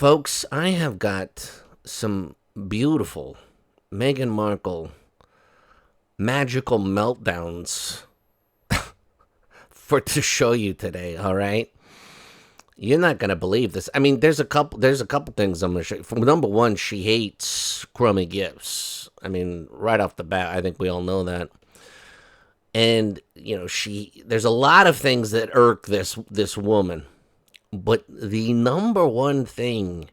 Folks, I have got some beautiful Meghan Markle magical meltdowns to show you today, all right? You're not going to believe this. I mean, there's a couple things I'm going to show you. For number one, she hates crummy gifts. I mean, right off the bat, I think we all know that. And, you know, there's a lot of things that irk this woman. But the number one thing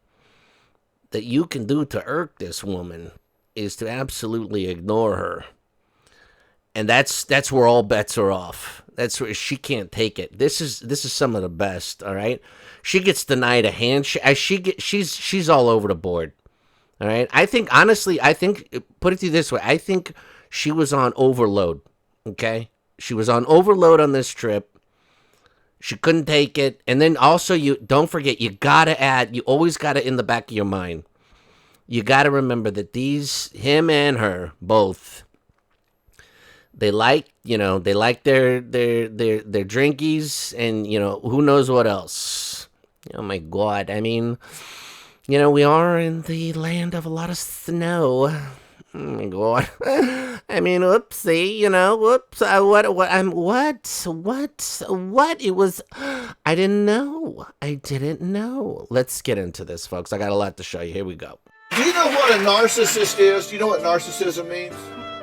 that you can do to irk this woman is to absolutely ignore her. And that's where all bets are off. That's where she can't take it. This is some of the best, all right? She gets denied a handshake. She's all over the board. All right? I think put it to you this way. I think she was on overload, okay? She was on overload on this trip. She couldn't take it. And then also, you don't forget, you always got to, in the back of your mind, you got to remember that him and her, both, they like their drinkies and, who knows what else. Oh my God. I mean, we are in the land of a lot of snow. Oh my God. I mean, whoopsie, whoops. What? It was, I didn't know. Let's get into this, folks. I got a lot to show you. Here we go. Do you know what a narcissist is? Do you know what narcissism means?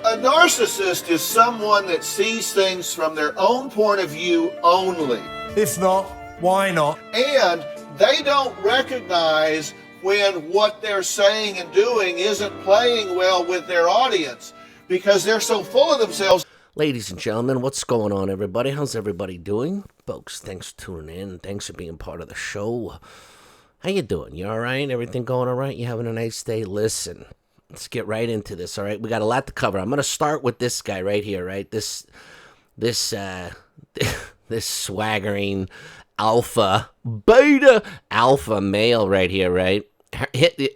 A narcissist is someone that sees things from their own point of view only. If not, why not? And they don't recognize when what they're saying and doing isn't playing well with their audience because they're so full of themselves. Ladies and gentlemen, what's going on, everybody? How's everybody doing? Folks, thanks for tuning in. Thanks for being part of the show. How you doing? You all right? Everything going all right? You having a nice day? Listen, let's get right into this, all right? We got a lot to cover. I'm going to start with this guy right here, right? This swaggering beta alpha male right here, right?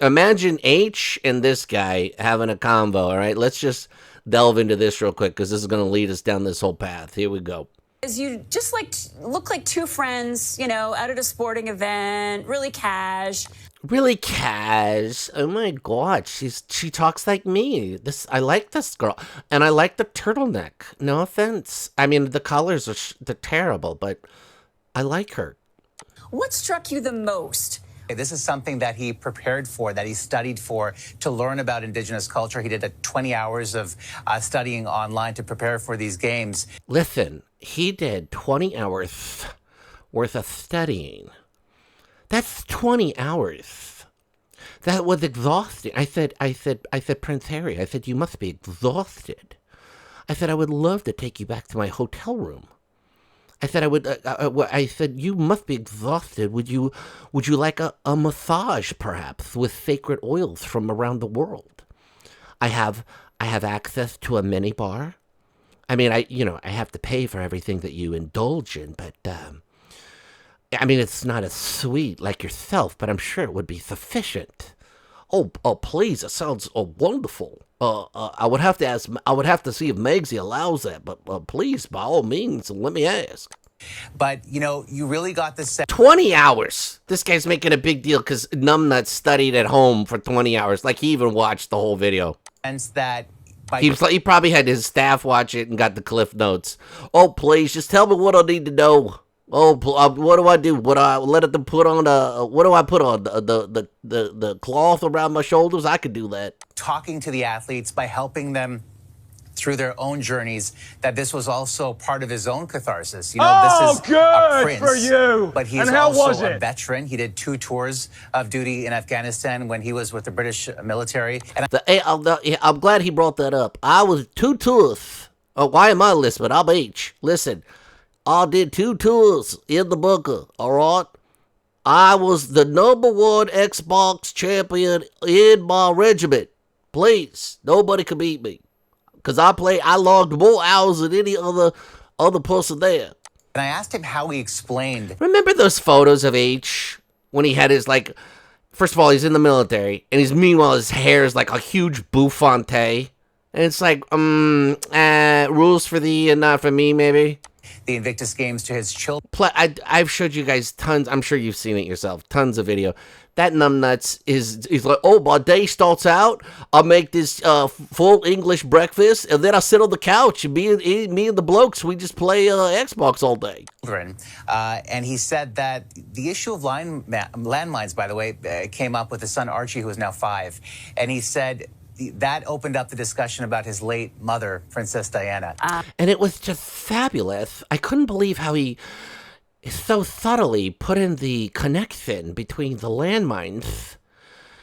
Imagine H and this guy having a convo, all right? Let's just delve into this real quick because this is going to lead us down this whole path. Here we go. You just look like two friends, out at a sporting event, really cash. Really cash. Oh my God, she talks like me. I like this girl, and I like the turtleneck. No offense. I mean, the colors they're terrible, but I like her. What struck you the most? This is something that he prepared for, that he studied for, to learn about Indigenous culture. He did 20 hours of studying online to prepare for these games. Listen, he did 20 hours worth of studying. That's 20 hours. That was exhausting. I said, Prince Harry, I said, you must be exhausted. I said, I would love to take you back to my hotel room. I said, I said, you must be exhausted. Would you like a massage, perhaps, with sacred oils from around the world? I have access to a mini bar. I mean, I have to pay for everything that you indulge in, but, I mean, it's not as sweet like yourself, but I'm sure it would be sufficient. Oh, please, it sounds wonderful. I would have to see if Megsy allows that, but please, by all means, let me ask. But, you really got this 20 hours. This guy's making a big deal because Numbnut studied at home for 20 hours. Like, he even watched the whole video. sense that he probably had his staff watch it and got the cliff notes. Oh, please, just tell me what I need to know. Oh, what do I do? What do I put on the cloth around my shoulders? I could do that. Talking to the athletes by helping them through their own journeys, that this was also part of his own catharsis. This is good a prince, for you. But he's also a veteran. He did 2 tours of duty in Afghanistan when he was with the British military. And I'm glad he brought that up. I was 2 tours. Oh, why am I listening? I'm H. Listen. I did 2 tours in the bunker, all right? I was the #1 Xbox champion in my regiment. Please, nobody could beat me. Because I logged more hours than any other person there. And I asked him how he explained. Remember those photos of H when he had his, first of all, he's in the military, and meanwhile his hair is like a huge bouffante. And it's like, rules for thee and not for me, maybe. the Invictus Games to his children. I've showed you guys tons. I'm sure you've seen it yourself. Tons of video. That numbnuts is like, oh, my day starts out. I'll make this full English breakfast, and then I sit on the couch and me and the blokes, we just play Xbox all day. And he said that the issue of landmines, by the way, came up with his son Archie, who is now 5, and he said that opened up the discussion about his late mother, Princess Diana. And it was just fabulous. I couldn't believe how he so thoroughly put in the connection between the landmines,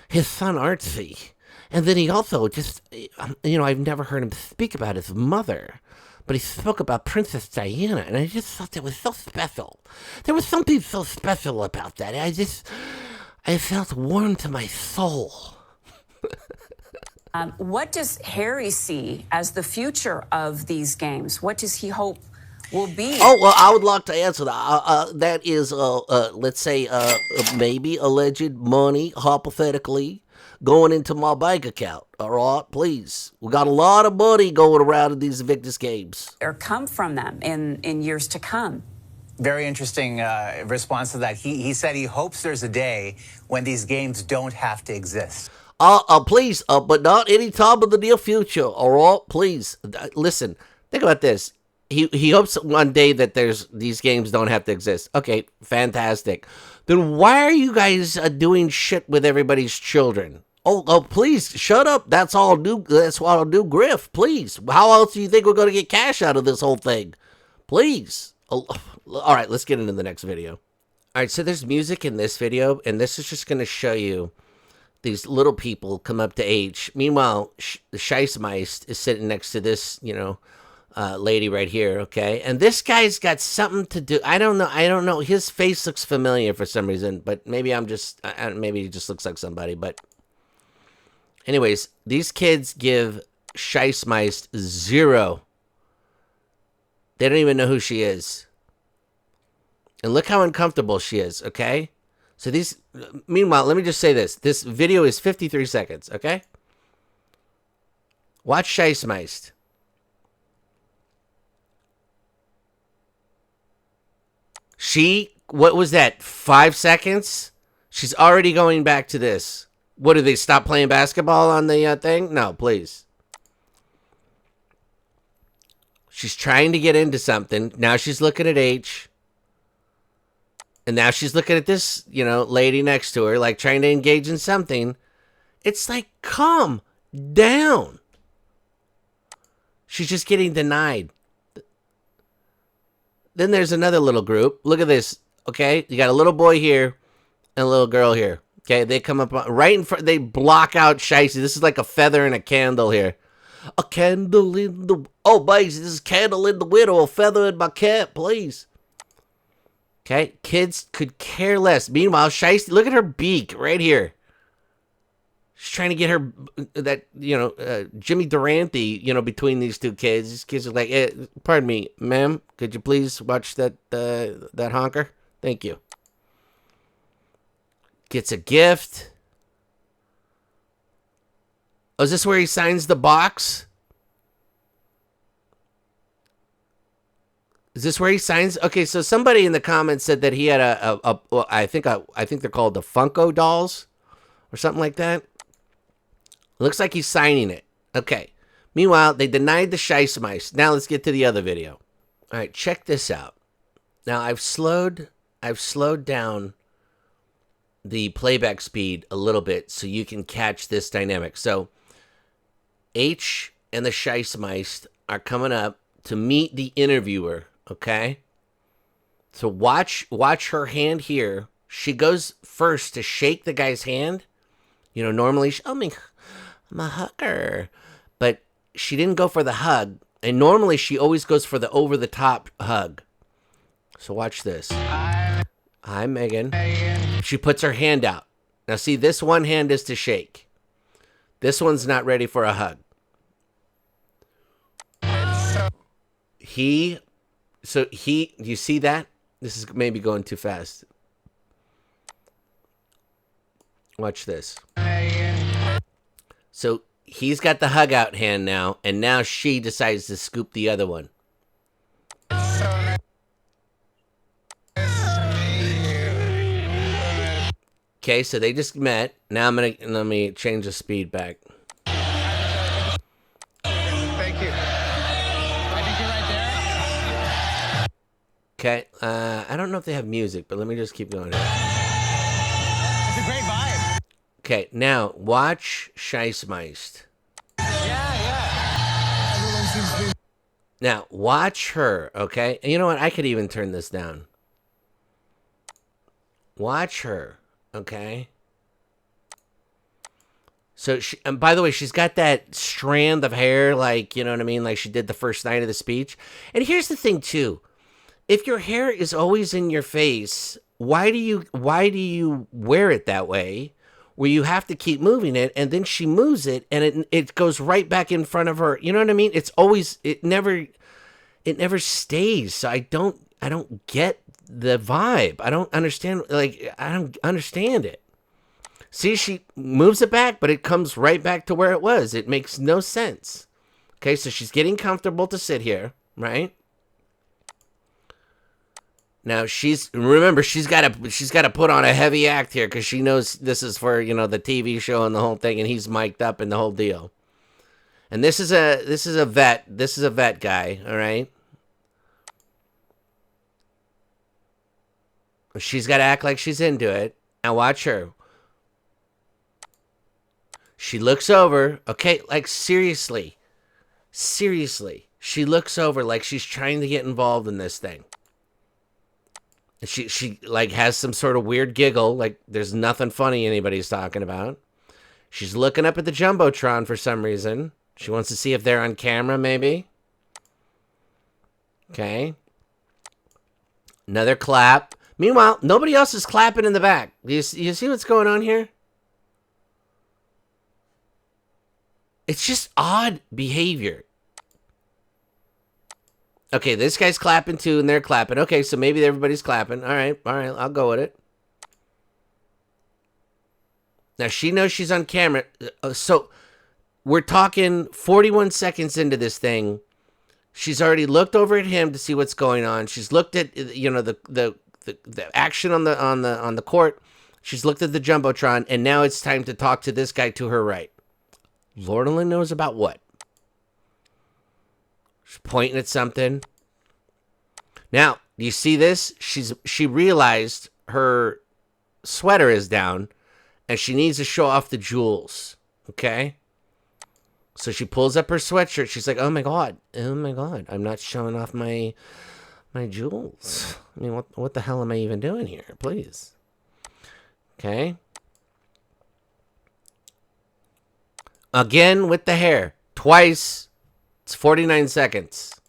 his son Archie, and then he also just, I've never heard him speak about his mother, but he spoke about Princess Diana, and I just thought that was so special. There was something so special about that. I felt warm to my soul. What does Harry see as the future of these games? What does he hope will be? Oh, well, I would like to answer that. That is, let's say, maybe alleged money, hypothetically, going into my bank account. All right, please. We got a lot of money going around in these Invictus games. Or come from them in years to come? Very interesting response to that. He said he hopes there's a day when these games don't have to exist. Please, but not any time in the near future, all right? Please. Listen, think about this. He hopes one day that these games don't have to exist. Okay, fantastic. Then why are you guys doing shit with everybody's children? Oh, please, shut up. That's what I'll do, Griff, please. How else do you think we're going to get cash out of this whole thing? Please. All right, let's get into the next video. All right, so there's music in this video, and this is just going to show you these little people come up to age. Meanwhile, the Scheissmeist is sitting next to this, lady right here, okay? And this guy's got something to do. I don't know. His face looks familiar for some reason, but maybe maybe he just looks like somebody. But anyways, these kids give Scheissmeist 0. They don't even know who she is. And look how uncomfortable she is, okay? So meanwhile, let me just say this. This video is 53 seconds, okay? Watch Scheissmeist. What was that, 5 seconds? She's already going back to this. What, do they stop playing basketball on the thing? No, please. She's trying to get into something. Now she's looking at H. And now she's looking at this, lady next to her, like trying to engage in something. It's like, calm down. She's just getting denied. Then there's another little group. Look at this, okay? You got a little boy here and a little girl here. Okay, they come up right in front. They block out Scheisse. This is like a feather in a candle here. A candle in the... Oh, boys, this is candle in the window. A feather in my cap, please. Okay, kids could care less. Meanwhile, Scheisse, look at her beak right here. She's trying to get her, Jimmy Durante, between these two kids. These kids are like, pardon me, ma'am, could you please watch that honker? Thank you. Gets a gift. Oh, is this where he signs the box? Is this where he signs? Okay, so somebody in the comments said that he had I think they're called the Funko dolls or something like that. Looks like he's signing it. Okay. Meanwhile, they denied the Scheissmeist. Now let's get to the other video. All right, check this out. Now I've slowed down the playback speed a little bit so you can catch this dynamic. So H and the Scheissmeist are coming up to meet the interviewer. Okay, so watch her hand here. She goes first to shake the guy's hand. Normally, I'm a hugger. But she didn't go for the hug. And normally, she always goes for the over-the-top hug. So watch this. Hi, Meghan. She puts her hand out. Now, see, this one hand is to shake. This one's not ready for a hug. You see that? This is maybe going too fast. Watch this. So he's got the hug out hand now, and now she decides to scoop the other one. Okay, so they just met. Now let me change the speed back. Thank you. I think you're right there. Okay, I don't know if they have music, but let me just keep going here. It's a great vibe. Okay, now watch Scheissmeist. Yeah. Now watch her, okay? And you know what? I could even turn this down. Watch her, okay? So, and by the way, she's got that strand of hair, like, you know what I mean? Like she did the first night of the speech. And here's the thing, too. If your hair is always in your face, why do you wear it that way? Where you have to keep moving it, and then she moves it, and it goes right back in front of her. You know what I mean? It's always, it never stays. So I don't get the vibe. I don't understand. Like, I don't understand it. See, she moves it back, but it comes right back to where it was. It makes no sense. Okay, so she's getting comfortable to sit here, right? Now remember she's got to put on a heavy act here because she knows this is for, you know, the TV show and the whole thing, and he's mic'd up and the whole deal. And this is a vet guy, all right? She's got to act like she's into it. Now watch her. She looks over, okay, like seriously. She looks over like she's trying to get involved in this thing. She like has some sort of weird giggle, like there's nothing funny anybody's talking about. She's looking up at the Jumbotron for some reason. She wants to see if they're on camera, maybe. Okay. Another clap. Meanwhile, nobody else is clapping in the back. You see what's going on here? It's just odd behavior. Okay, this guy's clapping too, and they're clapping. Okay, so maybe everybody's clapping. All right, I'll go with it. Now, she knows she's on camera. So, we're talking 41 seconds into this thing. She's already looked over at him to see what's going on. She's looked at, you know, the action on the court. She's looked at the Jumbotron, and now it's time to talk to this guy to her right. Lord only knows about what. She's pointing at something. Now, do you see this? She realized her sweater is down, and she needs to show off the jewels. Okay? So she pulls up her sweatshirt. She's like, oh my God, I'm not showing off my jewels. I mean, what the hell am I even doing here? Please. Okay? Again with the hair. Twice. It's 49 seconds.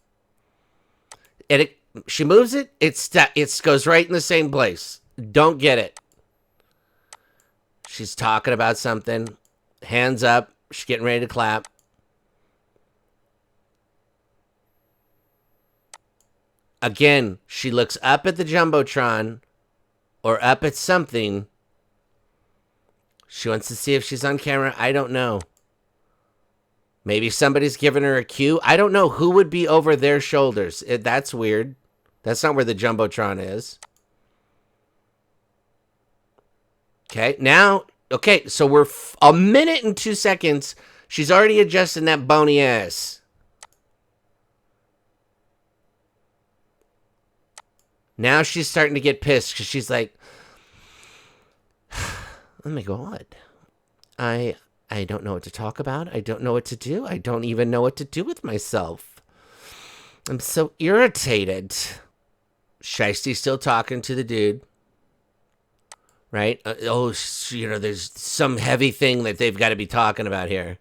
And she moves it. It goes right in the same place. Don't get it. She's talking about something. Hands up. She's getting ready to clap. Again, she looks up at the Jumbotron or up at something. She wants to see if she's on camera. I don't know. Maybe somebody's giving her a cue. I don't know who would be over their shoulders. That's weird. That's not where the Jumbotron is. Okay, now, okay, so we're a minute and 2 seconds. She's already adjusting that bony ass. Now she's starting to get pissed because she's like, oh my God. I don't know what to talk about. I don't know what to do. I don't even know what to do with myself. I'm so irritated. Sheisty's still talking to the dude. Right? You know, there's some heavy thing that they've got to be talking about here.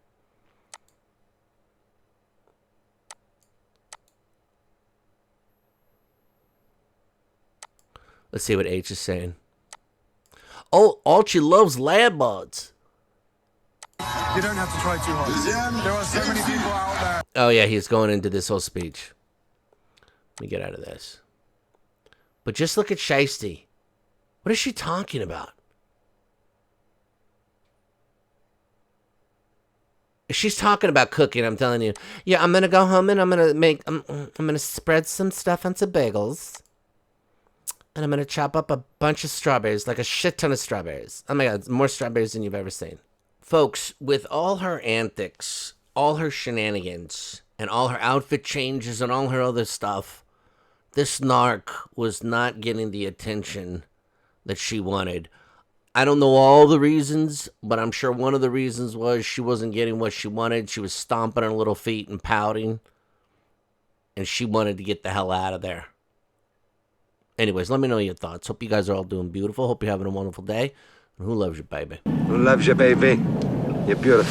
Let's see what H is saying. Oh, Archie loves landlords. You don't have to try too hard. There are so many people out there. Oh, yeah, he's going into this whole speech. Let me get out of this. But just look at Shiesty. What is she talking about? She's talking about cooking, I'm telling you. Yeah, I'm going to go home and I'm going to spread some stuff on some bagels. And I'm going to chop up a bunch of strawberries, like a shit ton of strawberries. Oh my God, more strawberries than you've ever seen. Folks, with all her antics, all her shenanigans, and all her outfit changes and all her other stuff, this narc was not getting the attention that she wanted. I don't know all the reasons, but I'm sure one of the reasons was she wasn't getting what she wanted. She was stomping her little feet and pouting, and she wanted to get the hell out of there. Anyways, let me know your thoughts. Hope you guys are all doing beautiful. Hope you're having a wonderful day. And who loves you, baby? Who loves you, baby? You're beautiful.